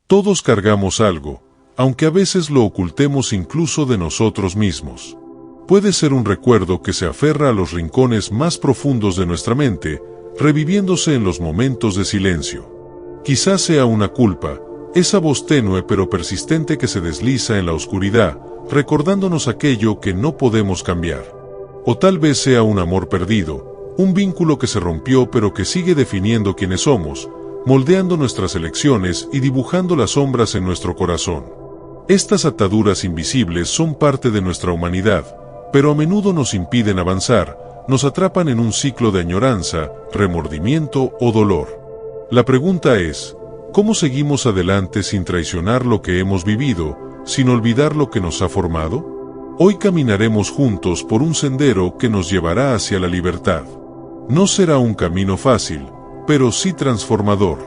Todos cargamos algo, aunque a veces lo ocultemos incluso de nosotros mismos. Puede ser un recuerdo que se aferra a los rincones más profundos de nuestra mente, reviviéndose en los momentos de silencio. Quizás sea una culpa, esa voz tenue pero persistente que se desliza en la oscuridad, recordándonos aquello que no podemos cambiar. O tal vez sea un amor perdido, un vínculo que se rompió pero que sigue definiendo quiénes somos, moldeando nuestras elecciones y dibujando las sombras en nuestro corazón. Estas ataduras invisibles son parte de nuestra humanidad, pero a menudo nos impiden avanzar, nos atrapan en un ciclo de añoranza, remordimiento o dolor. La pregunta es, ¿cómo seguimos adelante sin traicionar lo que hemos vivido, sin olvidar lo que nos ha formado? Hoy caminaremos juntos por un sendero que nos llevará hacia la libertad. No será un camino fácil, pero sí transformador.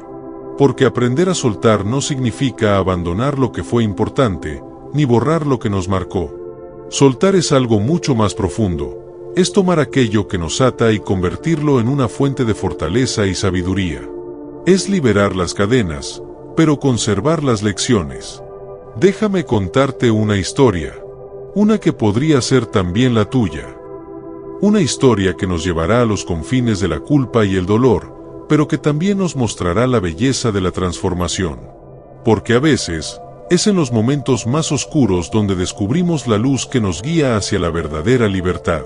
Porque aprender a soltar no significa abandonar lo que fue importante, ni borrar lo que nos marcó. Soltar es algo mucho más profundo, es tomar aquello que nos ata y convertirlo en una fuente de fortaleza y sabiduría. Es liberar las cadenas, pero conservar las lecciones. Déjame contarte una historia, una que podría ser también la tuya. Una historia que nos llevará a los confines de la culpa y el dolor, pero que también nos mostrará la belleza de la transformación. Porque a veces, es en los momentos más oscuros donde descubrimos la luz que nos guía hacia la verdadera libertad.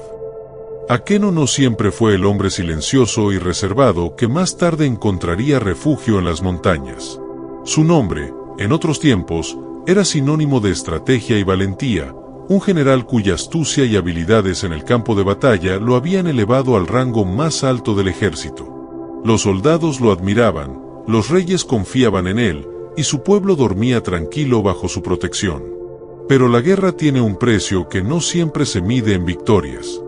Akeno no siempre fue el hombre silencioso y reservado que más tarde encontraría refugio en las montañas. Su nombre, en otros tiempos, era sinónimo de estrategia y valentía, un general cuya astucia y habilidades en el campo de batalla lo habían elevado al rango más alto del ejército. Los soldados lo admiraban, los reyes confiaban en él, y su pueblo dormía tranquilo bajo su protección. Pero la guerra tiene un precio que no siempre se mide en victorias.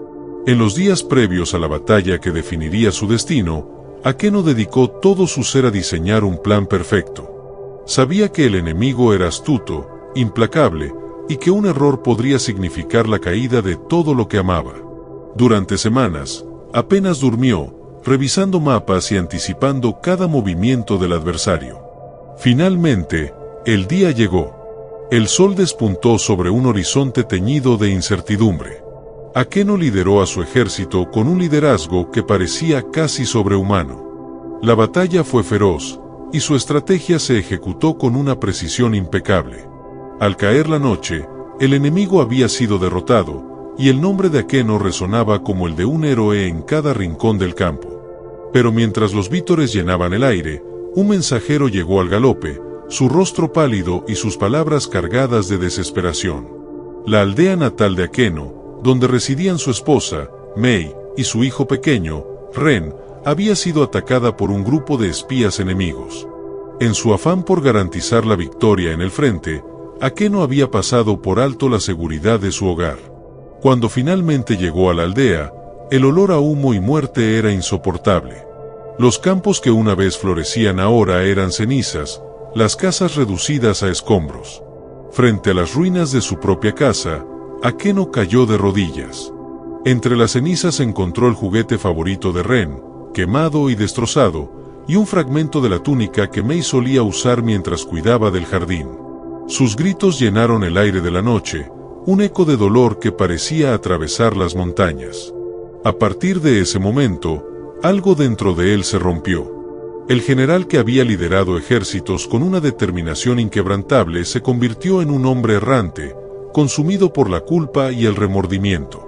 En los días previos a la batalla que definiría su destino, Akeno dedicó todo su ser a diseñar un plan perfecto. Sabía que el enemigo era astuto, implacable, y que un error podría significar la caída de todo lo que amaba. Durante semanas, apenas durmió, revisando mapas y anticipando cada movimiento del adversario. Finalmente, el día llegó. El sol despuntó sobre un horizonte teñido de incertidumbre. Akeno lideró a su ejército con un liderazgo que parecía casi sobrehumano. La batalla fue feroz, y su estrategia se ejecutó con una precisión impecable. Al caer la noche, el enemigo había sido derrotado, y el nombre de Akeno resonaba como el de un héroe en cada rincón del campo. Pero mientras los vítores llenaban el aire, un mensajero llegó al galope, su rostro pálido y sus palabras cargadas de desesperación. La aldea natal de Akeno, donde residían su esposa, Mei, y su hijo pequeño, Ren, había sido atacada por un grupo de espías enemigos. En su afán por garantizar la victoria en el frente, Akeno había pasado por alto la seguridad de su hogar. Cuando finalmente llegó a la aldea, el olor a humo y muerte era insoportable. Los campos que una vez florecían ahora eran cenizas, las casas reducidas a escombros. Frente a las ruinas de su propia casa, Akeno cayó de rodillas. Entre las cenizas encontró el juguete favorito de Ren, quemado y destrozado, y un fragmento de la túnica que Mei solía usar mientras cuidaba del jardín. Sus gritos llenaron el aire de la noche, un eco de dolor que parecía atravesar las montañas. A partir de ese momento, algo dentro de él se rompió. El general que había liderado ejércitos con una determinación inquebrantable se convirtió en un hombre errante, consumido por la culpa y el remordimiento.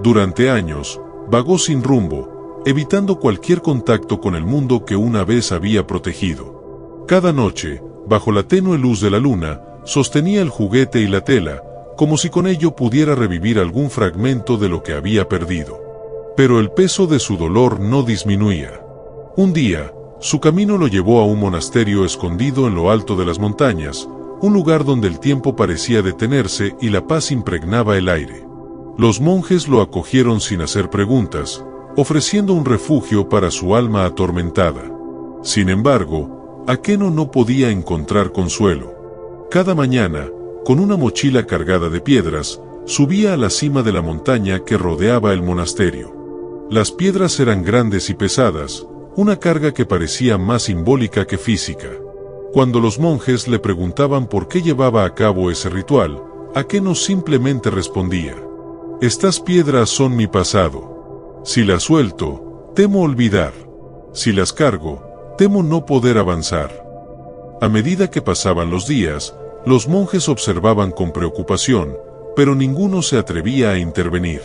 Durante años, vagó sin rumbo, evitando cualquier contacto con el mundo que una vez había protegido. Cada noche, bajo la tenue luz de la luna, sostenía el juguete y la tela, como si con ello pudiera revivir algún fragmento de lo que había perdido. Pero el peso de su dolor no disminuía. Un día, su camino lo llevó a un monasterio escondido en lo alto de las montañas, un lugar donde el tiempo parecía detenerse y la paz impregnaba el aire. Los monjes lo acogieron sin hacer preguntas, ofreciendo un refugio para su alma atormentada. Sin embargo, Akeno no podía encontrar consuelo. Cada mañana, con una mochila cargada de piedras, subía a la cima de la montaña que rodeaba el monasterio. Las piedras eran grandes y pesadas, una carga que parecía más simbólica que física. Cuando los monjes le preguntaban por qué llevaba a cabo ese ritual, Akeno simplemente respondía: «Estas piedras son mi pasado. Si las suelto, temo olvidar. Si las cargo, temo no poder avanzar». A medida que pasaban los días, los monjes observaban con preocupación, pero ninguno se atrevía a intervenir.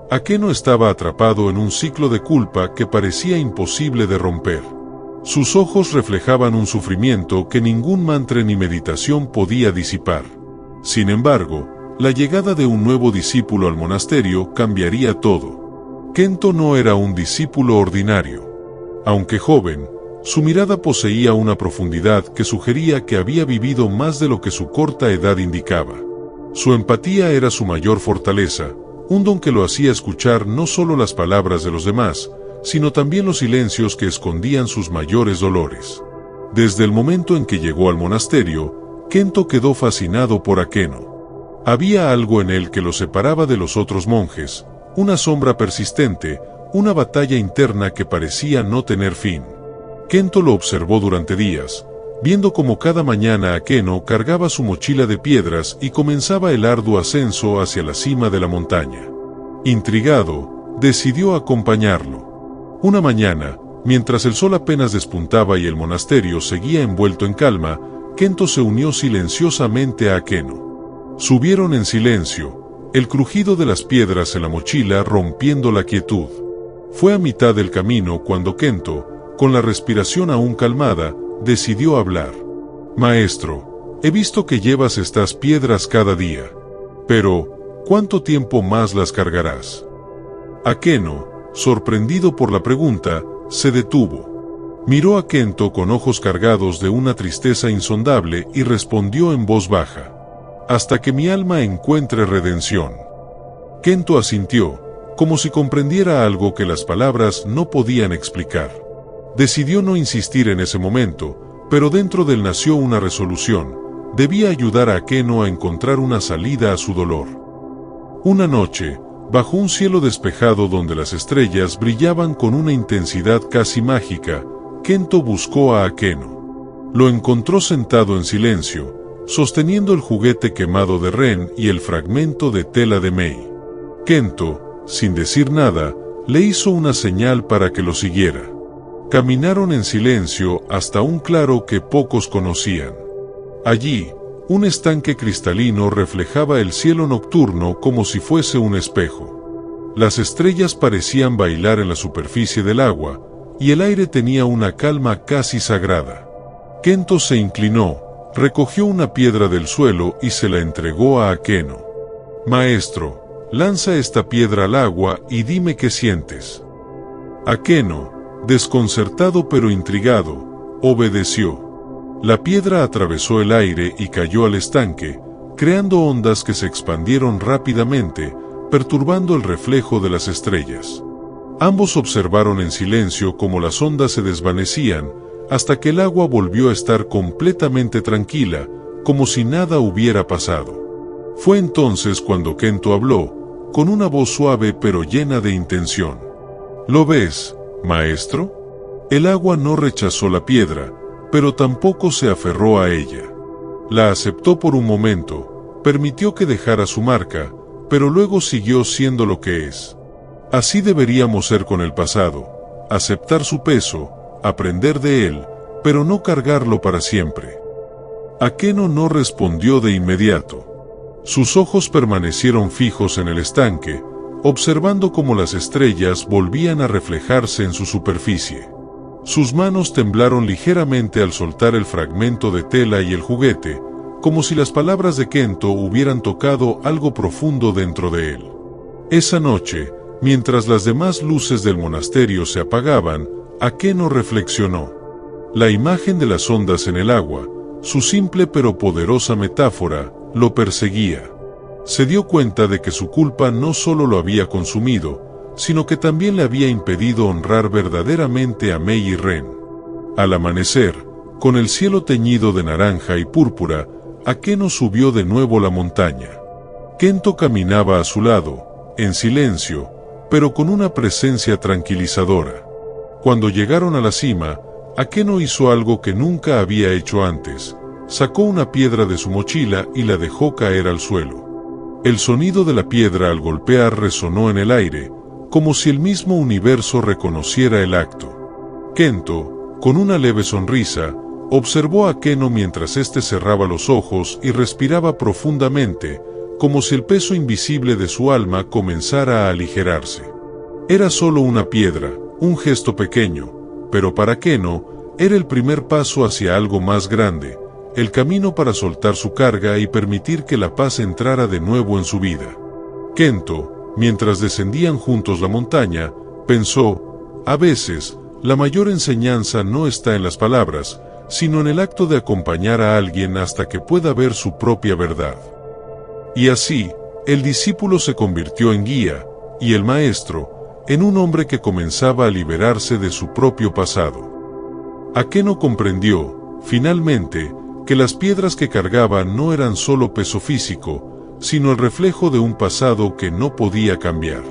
Akeno estaba atrapado en un ciclo de culpa que parecía imposible de romper. Sus ojos reflejaban un sufrimiento que ningún mantra ni meditación podía disipar. Sin embargo, la llegada de un nuevo discípulo al monasterio cambiaría todo. Kento no era un discípulo ordinario. Aunque joven, su mirada poseía una profundidad que sugería que había vivido más de lo que su corta edad indicaba. Su empatía era su mayor fortaleza, un don que lo hacía escuchar no solo las palabras de los demás, sino también los silencios que escondían sus mayores dolores. Desde el momento en que llegó al monasterio, Kento quedó fascinado por Akeno. Había algo en él que lo separaba de los otros monjes, una sombra persistente, una batalla interna que parecía no tener fin. Kento lo observó durante días, viendo cómo cada mañana Akeno cargaba su mochila de piedras y comenzaba el arduo ascenso hacia la cima de la montaña. Intrigado, decidió acompañarlo. Una mañana, mientras el sol apenas despuntaba y el monasterio seguía envuelto en calma, Kento se unió silenciosamente a Akeno. Subieron en silencio, el crujido de las piedras en la mochila rompiendo la quietud. Fue a mitad del camino cuando Kento, con la respiración aún calmada, decidió hablar. «Maestro, he visto que llevas estas piedras cada día. Pero, ¿cuánto tiempo más las cargarás?» Akeno, sorprendido por la pregunta, se detuvo. Miró a Kento con ojos cargados de una tristeza insondable y respondió en voz baja: «Hasta que mi alma encuentre redención». Kento asintió, como si comprendiera algo que las palabras no podían explicar. Decidió no insistir en ese momento, pero dentro de él nació una resolución: debía ayudar a Akeno a encontrar una salida a su dolor. Una noche, bajo un cielo despejado donde las estrellas brillaban con una intensidad casi mágica, Kento buscó a Akeno. Lo encontró sentado en silencio, sosteniendo el juguete quemado de Ren y el fragmento de tela de Mei. Kento, sin decir nada, le hizo una señal para que lo siguiera. Caminaron en silencio hasta un claro que pocos conocían. Allí, un estanque cristalino reflejaba el cielo nocturno como si fuese un espejo. Las estrellas parecían bailar en la superficie del agua, y el aire tenía una calma casi sagrada. Kento se inclinó, recogió una piedra del suelo y se la entregó a Akeno. «Maestro, lanza esta piedra al agua y dime qué sientes». Akeno, desconcertado pero intrigado, obedeció. La piedra atravesó el aire y cayó al estanque, creando ondas que se expandieron rápidamente, perturbando el reflejo de las estrellas. Ambos observaron en silencio cómo las ondas se desvanecían, hasta que el agua volvió a estar completamente tranquila, como si nada hubiera pasado. Fue entonces cuando Kento habló, con una voz suave pero llena de intención. «¿Lo ves, maestro?» El agua no rechazó la piedra, pero tampoco se aferró a ella. La aceptó por un momento, permitió que dejara su marca, pero luego siguió siendo lo que es. Así deberíamos ser con el pasado: aceptar su peso, aprender de él, pero no cargarlo para siempre. Akeno no respondió de inmediato. Sus ojos permanecieron fijos en el estanque, observando cómo las estrellas volvían a reflejarse en su superficie. Sus manos temblaron ligeramente al soltar el fragmento de tela y el juguete, como si las palabras de Kento hubieran tocado algo profundo dentro de él. Esa noche, mientras las demás luces del monasterio se apagaban, Akeno reflexionó. La imagen de las ondas en el agua, su simple pero poderosa metáfora, lo perseguía. Se dio cuenta de que su culpa no solo lo había consumido, sino que también le había impedido honrar verdaderamente a Mei y Ren. Al amanecer, con el cielo teñido de naranja y púrpura, Akeno subió de nuevo la montaña. Kento caminaba a su lado, en silencio, pero con una presencia tranquilizadora. Cuando llegaron a la cima, Akeno hizo algo que nunca había hecho antes. Sacó una piedra de su mochila y la dejó caer al suelo. El sonido de la piedra al golpear resonó en el aire, como si el mismo universo reconociera el acto. Kento, con una leve sonrisa, observó a Akeno mientras éste cerraba los ojos y respiraba profundamente, como si el peso invisible de su alma comenzara a aligerarse. Era solo una piedra, un gesto pequeño, pero para Akeno era el primer paso hacia algo más grande, el camino para soltar su carga y permitir que la paz entrara de nuevo en su vida. Kento, mientras descendían juntos la montaña, pensó, a veces, la mayor enseñanza no está en las palabras, sino en el acto de acompañar a alguien hasta que pueda ver su propia verdad. Y así, el discípulo se convirtió en guía, y el maestro, en un hombre que comenzaba a liberarse de su propio pasado. Akeno comprendió, finalmente, que las piedras que cargaba no eran solo peso físico, sino el reflejo de un pasado que no podía cambiar.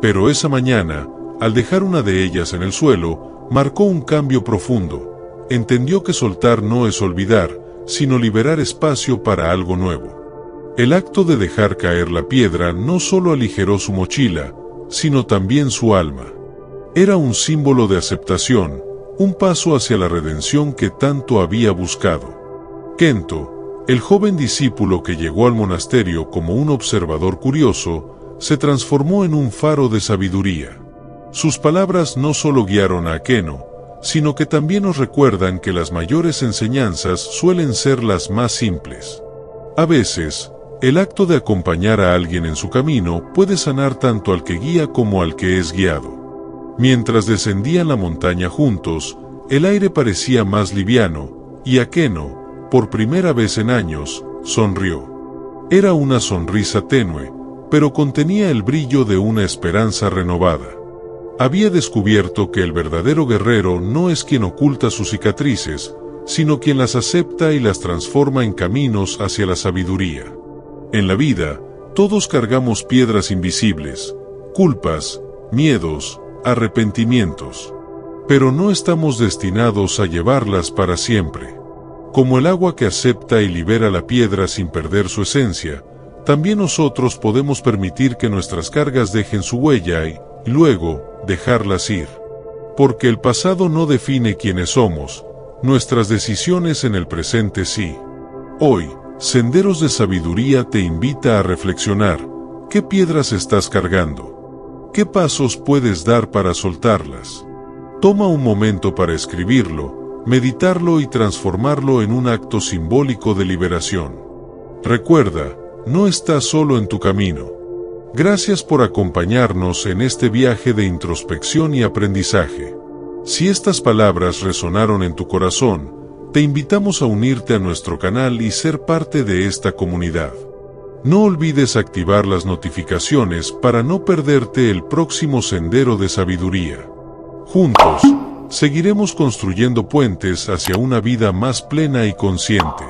Pero esa mañana, al dejar una de ellas en el suelo, marcó un cambio profundo. Entendió que soltar no es olvidar, sino liberar espacio para algo nuevo. El acto de dejar caer la piedra no solo aligeró su mochila, sino también su alma. Era un símbolo de aceptación, un paso hacia la redención que tanto había buscado. Kento, el joven discípulo que llegó al monasterio como un observador curioso, se transformó en un faro de sabiduría. Sus palabras no solo guiaron a Akeno, sino que también nos recuerdan que las mayores enseñanzas suelen ser las más simples. A veces, el acto de acompañar a alguien en su camino puede sanar tanto al que guía como al que es guiado. Mientras descendían la montaña juntos, el aire parecía más liviano, y Akeno, por primera vez en años, sonrió. Era una sonrisa tenue, pero contenía el brillo de una esperanza renovada. Había descubierto que el verdadero guerrero no es quien oculta sus cicatrices, sino quien las acepta y las transforma en caminos hacia la sabiduría. En la vida, todos cargamos piedras invisibles, culpas, miedos, arrepentimientos. Pero no estamos destinados a llevarlas para siempre. Como el agua que acepta y libera la piedra sin perder su esencia, también nosotros podemos permitir que nuestras cargas dejen su huella y, luego, dejarlas ir. Porque el pasado no define quiénes somos, nuestras decisiones en el presente sí. Hoy, Senderos de Sabiduría te invita a reflexionar, ¿qué piedras estás cargando? ¿Qué pasos puedes dar para soltarlas? Toma un momento para escribirlo, meditarlo y transformarlo en un acto simbólico de liberación. Recuerda, no estás solo en tu camino. Gracias por acompañarnos en este viaje de introspección y aprendizaje. Si estas palabras resonaron en tu corazón, te invitamos a unirte a nuestro canal y ser parte de esta comunidad. No olvides activar las notificaciones para no perderte el próximo Sendero de Sabiduría. Juntos, seguiremos construyendo puentes hacia una vida más plena y consciente.